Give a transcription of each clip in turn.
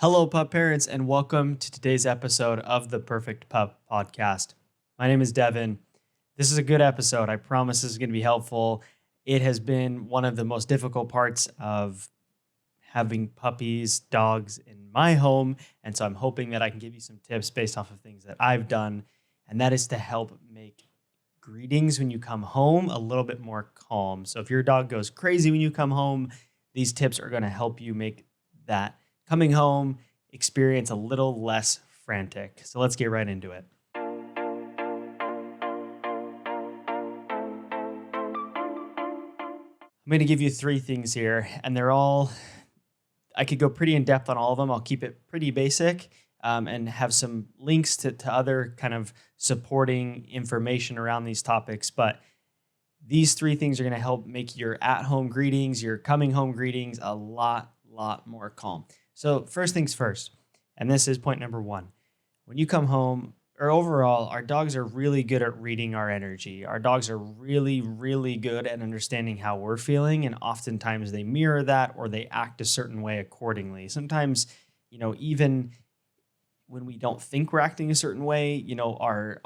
Hello, pup parents, and welcome to today's episode of the Perfect Pup Podcast. My name is Devin. This is a good episode. I promise this is going to be helpful. It has been one of the most difficult parts of having puppies, dogs in my home. And so I'm hoping that I can give you some tips based off of things that I've done. And that is to help make greetings when you come home a little bit more calm. So if your dog goes crazy when you come home, these tips are going to help you make that coming home experience a little less frantic. So let's get right into it. I'm going to give you three things here, and I could go pretty in depth on all of them. I'll keep it pretty basic and have some links to other kind of supporting information around these topics. But these three things are going to help make your at-home greetings, your coming home greetings a lot more calm. So first things first, and this is point number one. When you come home, or overall, our dogs are really good at reading our energy. Our dogs are really good at understanding how we're feeling, and oftentimes they mirror that or they act a certain way accordingly. Sometimes, even when we don't think we're acting a certain way, our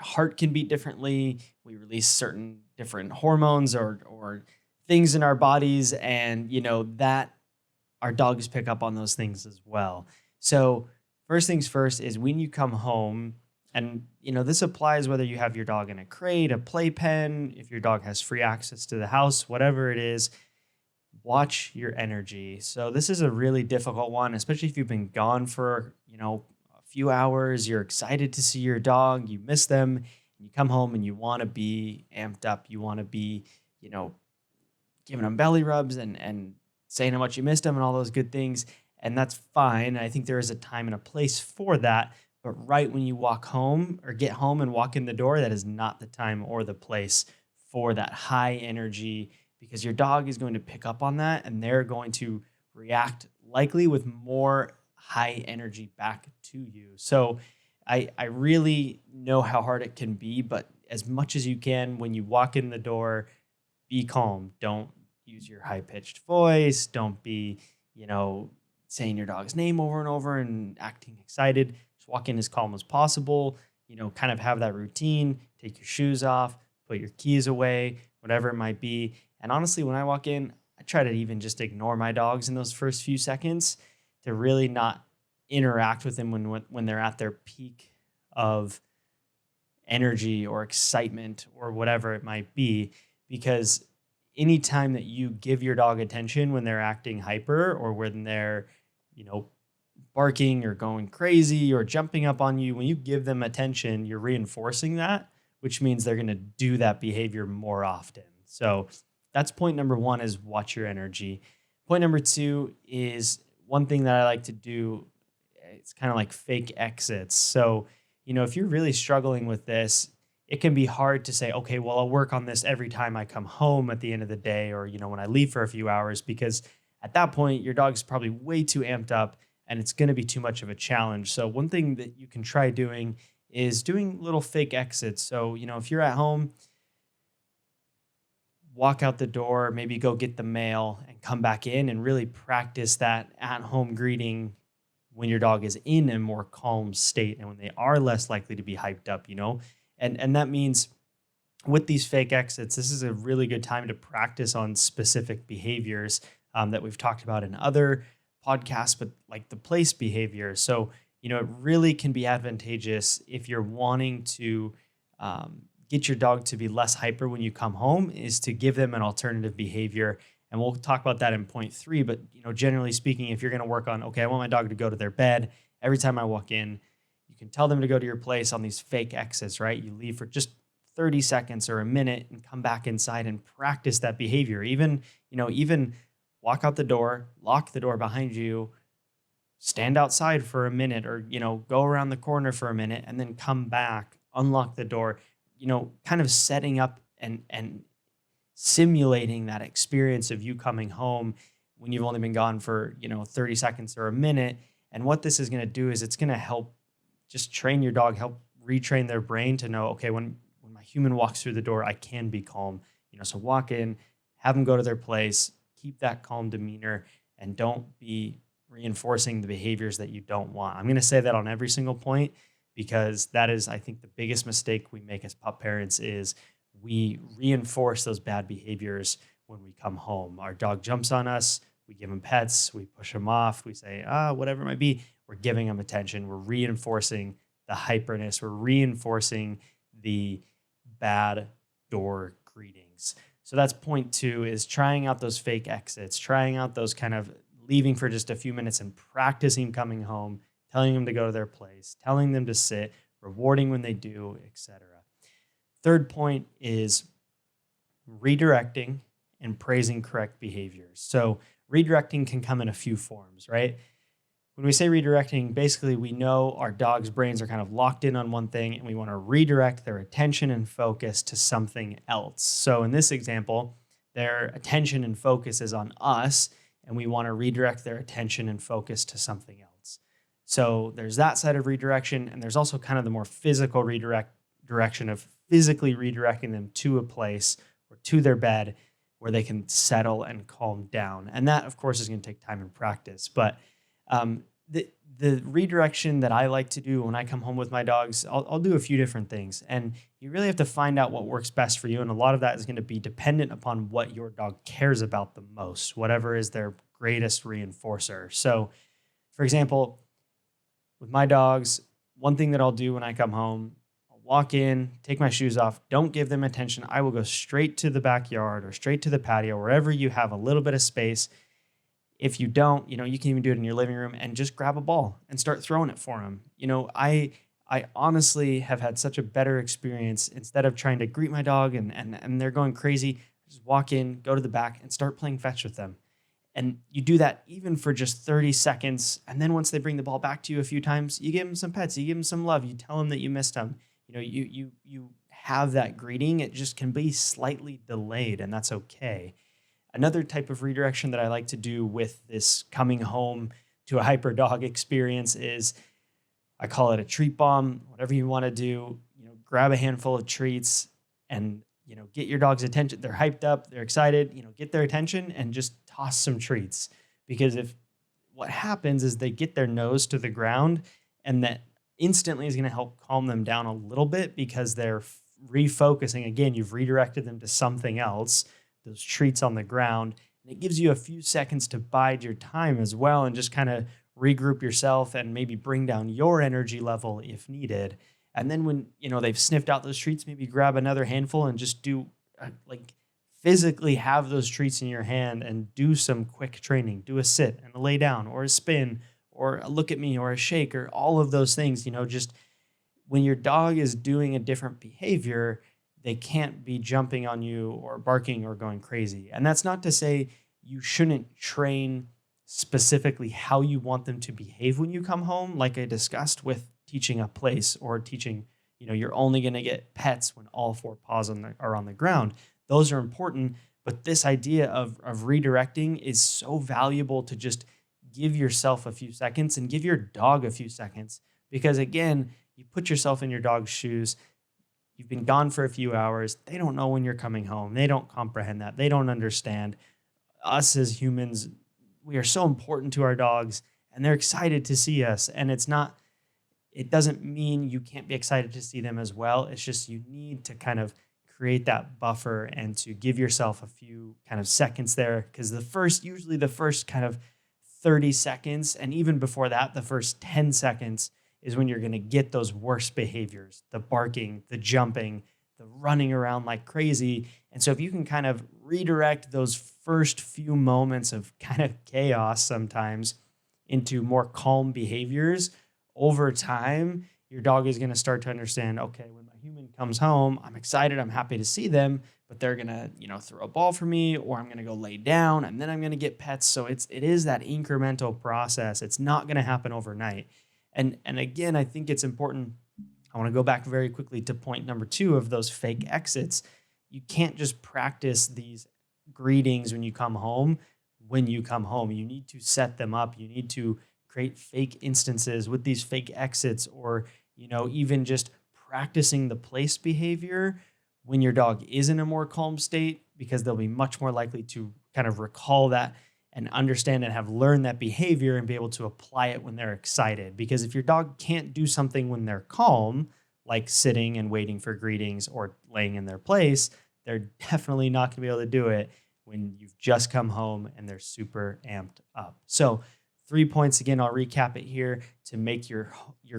heart can beat differently. We release certain different hormones or things in our bodies, and that our dogs pick up on those things as well. So first things first is when you come home, and this applies whether you have your dog in a crate, a playpen, if your dog has free access to the house, whatever it is, watch your energy. So this is a really difficult one, especially if you've been gone for, a few hours, you're excited to see your dog, you miss them, and you come home and you want to be amped up. You want to be, giving them belly rubs and saying how much you missed them and all those good things. And that's fine. I think there is a time and a place for that. But right when you walk home or get home and walk in the door, that is not the time or the place for that high energy, because your dog is going to pick up on that and they're going to react likely with more high energy back to you. So I really know how hard it can be, but as much as you can, when you walk in the door, be calm. Don't use your high-pitched voice. Don't be, saying your dog's name over and over and acting excited. Just walk in as calm as possible, kind of have that routine, take your shoes off, put your keys away, whatever it might be. And honestly, when I walk in, I try to even just ignore my dogs in those first few seconds to really not interact with them when they're at their peak of energy or excitement or whatever it might be, because anytime that you give your dog attention when they're acting hyper or when they're, barking or going crazy or jumping up on you, when you give them attention, you're reinforcing that, which means they're going to do that behavior more often. So that's point number one, is watch your energy. Point number two is one thing that I like to do. It's kind of like fake exits. So, if you're really struggling with this, it can be hard to say, okay, well, I'll work on this every time I come home at the end of the day, or, when I leave for a few hours, because at that point, your dog's probably way too amped up and it's going to be too much of a challenge. So one thing that you can try doing is doing little fake exits. So, if you're at home, walk out the door, maybe go get the mail and come back in and really practice that at-home greeting when your dog is in a more calm state and when they are less likely to be hyped up, And that means with these fake exits, this is a really good time to practice on specific behaviors that we've talked about in other podcasts, but like the place behavior. So, it really can be advantageous if you're wanting to get your dog to be less hyper when you come home, is to give them an alternative behavior. And we'll talk about that in point three. But, generally speaking, if you're going to work on, okay, I want my dog to go to their bed every time I walk in, you can tell them to go to your place on these fake exits, right? You leave for just 30 seconds or a minute and come back inside and practice that behavior. Even walk out the door, lock the door behind you, stand outside for a minute, or, go around the corner for a minute and then come back, unlock the door, kind of setting up and simulating that experience of you coming home when you've only been gone for, 30 seconds or a minute. And what this is going to do is it's going to help just train your dog, help retrain their brain to know, okay, when my human walks through the door, I can be calm. So walk in, have them go to their place, keep that calm demeanor, and don't be reinforcing the behaviors that you don't want. I'm going to say that on every single point because that is, I think, the biggest mistake we make as pup parents is we reinforce those bad behaviors when we come home. Our dog jumps on us, we give him pets, we push him off, we say, whatever it might be. We're giving him attention. We're reinforcing the hyperness. We're reinforcing the bad door greetings. So that's point two, is trying out those fake exits, trying out those kind of leaving for just a few minutes and practicing coming home, telling them to go to their place, telling them to sit, rewarding when they do, etc. Third point is redirecting and praising correct behaviors. So redirecting can come in a few forms, right? When we say redirecting, basically we know our dog's brains are kind of locked in on one thing and we want to redirect their attention and focus to something else. So in this example, their attention and focus is on us and we want to redirect their attention and focus to something else. So there's that side of redirection, and there's also kind of the more physical direction of physically redirecting them to a place or to their bed where they can settle and calm down. And that, of course, is going to take time and practice. But the redirection that I like to do when I come home with my dogs, I'll do a few different things. And you really have to find out what works best for you. And a lot of that is going to be dependent upon what your dog cares about the most, whatever is their greatest reinforcer. So, for example, with my dogs, one thing that I'll do when I come home, I'll walk in, take my shoes off, don't give them attention. I will go straight to the backyard or straight to the patio, wherever you have a little bit of space. If you don't, you can even do it in your living room and just grab a ball and start throwing it for them. I honestly have had such a better experience. Instead of trying to greet my dog and they're going crazy, just walk in, go to the back and start playing fetch with them. And you do that even for just 30 seconds. And then once they bring the ball back to you a few times, you give them some pets, you give them some love, you tell them that you missed them. You have that greeting. It just can be slightly delayed, and that's okay. Another type of redirection that I like to do with this coming home to a hyper dog experience is, I call it a treat bomb. Whatever you want to do, grab a handful of treats and, get your dog's attention. They're hyped up, they're excited, get their attention and just toss some treats. Because if what happens is they get their nose to the ground, and that instantly is going to help calm them down a little bit because they're refocusing. Again, you've redirected them to something else, those treats on the ground. And it gives you a few seconds to bide your time as well and just kind of regroup yourself and maybe bring down your energy level if needed. And then when, they've sniffed out those treats, maybe grab another handful and just do physically have those treats in your hand and do some quick training. Do a sit and a lay down or a spin or a look at me or a shake or all of those things. Just when your dog is doing a different behavior, they can't be jumping on you or barking or going crazy. And that's not to say you shouldn't train specifically how you want them to behave when you come home, like I discussed with teaching a place or teaching, you're only going to get pets when all four paws are on the ground. Those are important, but this idea of redirecting is so valuable to just give yourself a few seconds and give your dog a few seconds. Because again, you put yourself in your dog's shoes. You've been gone for a few hours. They don't know when you're coming home. They don't comprehend that. They don't understand. Us as humans, we are so important to our dogs and they're excited to see us. And it doesn't mean you can't be excited to see them as well. It's just you need to kind of create that buffer and to give yourself a few kind of seconds there. Because usually the first kind of 30 seconds, and even before that, the first 10 seconds is when you're going to get those worst behaviors, the barking, the jumping, the running around like crazy. And so if you can kind of redirect those first few moments of kind of chaos sometimes into more calm behaviors, over time, your dog is going to start to understand, okay, when my human comes home, I'm excited, I'm happy to see them, but they're going to, throw a ball for me, or I'm going to go lay down and then I'm going to get pets. So it is that incremental process. It's not going to happen overnight. And again, I think it's important. I want to go back very quickly to point number 2 of those fake exits. You can't just practice these greetings when you come home. You need to set them up. You need to create fake instances with these fake exits, or, even just practicing the place behavior when your dog is in a more calm state, because they'll be much more likely to kind of recall that and understand and have learned that behavior and be able to apply it when they're excited. Because if your dog can't do something when they're calm, like sitting and waiting for greetings or laying in their place, they're definitely not going to be able to do it when you've just come home and they're super amped up. So, 3 points again, I'll recap it here to make your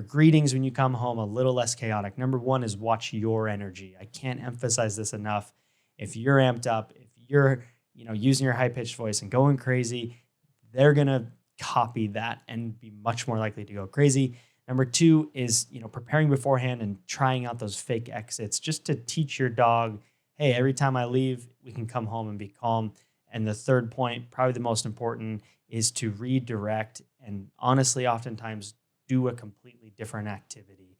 greetings when you come home a little less chaotic. Number one is watch your energy. I can't emphasize this enough. If you're amped up, if you're using your high pitched voice and going crazy, they're gonna copy that and be much more likely to go crazy. Number two is preparing beforehand and trying out those fake exits just to teach your dog, hey, every time I leave, we can come home and be calm. And the third point, probably the most important, is to redirect and honestly, oftentimes do a completely different activity.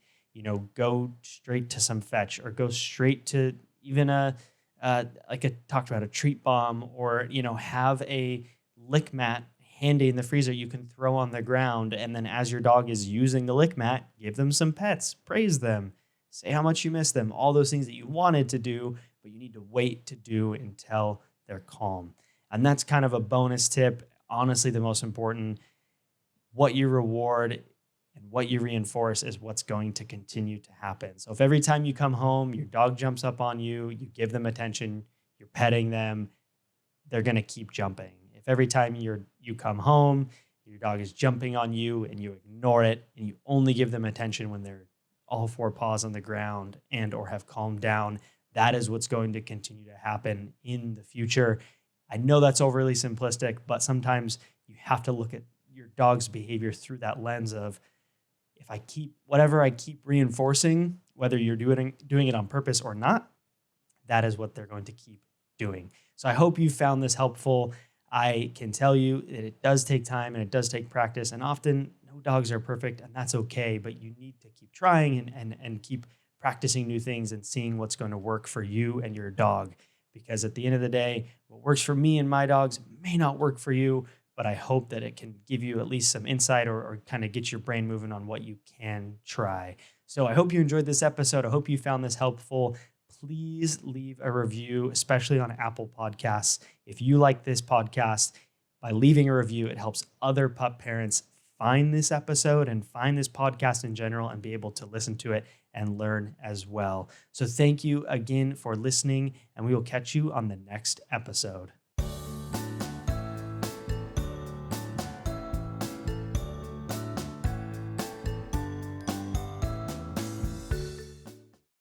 Go straight to some fetch or go straight to even like I talked about, a treat bomb, or have a lick mat handy in the freezer you can throw on the ground. And then as your dog is using the lick mat, give them some pets, praise them, say how much you miss them, all those things that you wanted to do, but you need to wait to do until they're calm. And that's kind of a bonus tip. Honestly, the most important, what you reward and what you reinforce is what's going to continue to happen. So if every time you come home, your dog jumps up on you, you give them attention, you're petting them, they're going to keep jumping. If every time you come home, your dog is jumping on you and you ignore it and you only give them attention when they're all four paws on the ground and or have calmed down, that is what's going to continue to happen in the future. I know that's overly simplistic, but sometimes you have to look at your dog's behavior through that lens of, if I keep reinforcing, whether you're doing it on purpose or not, that is what they're going to keep doing. So I hope you found this helpful. I can tell you that it does take time and it does take practice, and often no dogs are perfect, and that's okay, but you need to keep trying and keep practicing new things and seeing what's going to work for you and your dog. Because at the end of the day, what works for me and my dogs may not work for you, but I hope that it can give you at least some insight or kind of get your brain moving on what you can try. So I hope you enjoyed this episode. I hope you found this helpful. Please leave a review, especially on Apple Podcasts. If you like this podcast, by leaving a review, it helps other pup parents find this episode and find this podcast in general and be able to listen to it and learn as well. So thank you again for listening, and we will catch you on the next episode.